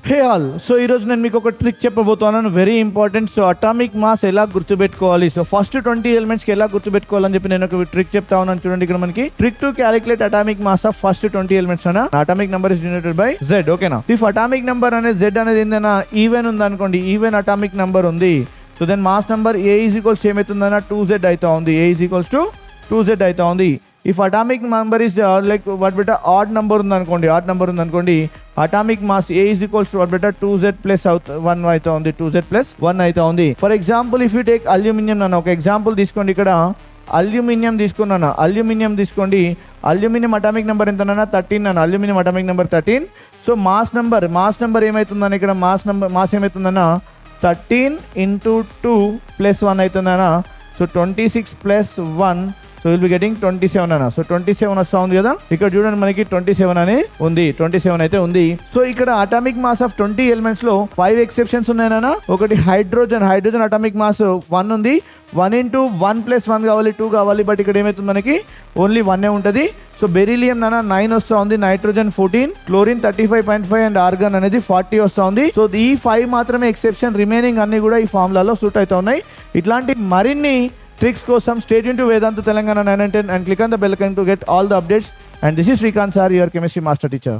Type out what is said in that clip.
Hey all, so ఈరోజు నేను మీకు ఒక ట్రిక్ చెప్పబోతున్నాను, very important. So atomic mass ఎలా గుర్తుపెట్టుకోవాలి, సో ఫస్ట్ 20 ఎలిమెంట్స్కి ఎలా గుర్తుపెట్టుకోవాలని చెప్పి నేను ఒక ట్రిక్ చెప్తా ఉన్నాను. చూడండి ఇక్కడ మనకి trick to calculate atomic mass of first 20 elements అన్న atomic number is denoted by Z. ఓకేనా? ఇఫ్ అటామిక్ నెంబర్ అనేది Z అనేది ఏందన్నా ఈవెన్ ఉంది అనుకోండి, ఈవెన్ అటామిక్ నెంబర్ ఉంది, so then mass number A is equals ఏమవుతుందన్న 2Z అవుతా ఉంది. A is equals to 2Z అవుతా ఉంది. If atomic number is like whatever odd number ఉందనుకోండి, atomic mass A is equals to whatever 2Z plus 1 అవుతా ఉంది. 2Z plus 1 అవుతా ఉంది. For example if you take aluminium అన్న ఒక example తీసుకోండి. ఇక్కడ అల్యూమినియం తీసుకున్నాను, అల్యూమినియం తీసుకోండి. అల్యూమినియం అటామిక్ నెంబర్ ఎంతనన్నా 13 అన్న. Aluminium atomic number 13. So mass number ఏమవుతుందన్న ఇక్కడ మాస్ ఏమవుతుందన్న 13 ఇంటూ 2 ప్లస్ 1 అవుతుందన్న. So 26 plus 1, so will be getting 27 అన్న. సో 27 వస్తా ఉంది కదా, ఇక్కడ చూడండి మనకి 27 అని ఉంది, 27 అయితే ఉంది. సో ఇక్కడ అటామిక్ మాస్ ఆఫ్ 20 ఎలిమెంట్స్ లో 5 ఎక్సెప్షన్స్ ఉన్నాయన్నా. ఒకటి హైడ్రోజన్ అటామిక్ మాస్ 1 ఉంది. 1 ఇంటూ 1 ప్లస్ 1 కావాలి, 2 కావాలి, బట్ ఇక్కడ ఏమవుతుంది మనకి ఓన్లీ 1 ఉంటుంది. సో బెరీలియం 9 వస్తూ ఉంది, నైట్రోజన్ 14, క్లోరిన్ 35.5 అండ్ ఆర్గాన్ అనేది 40 వస్తూ ఉంది. సో ఈ 5 మాత్రమే ఎక్సెప్షన్, రిమైనింగ్ అన్ని కూడా ఈ ఫార్ములాలో సూట్ అవుతా ఉన్నాయి. ఇట్లాంటి మరిన్ని ట్రిక్స్ కోసం stay tuned to Vedanta Telangana 9 and 10 and click on the bell icon to get all the updates. And this is Srikanth sir, your chemistry master teacher.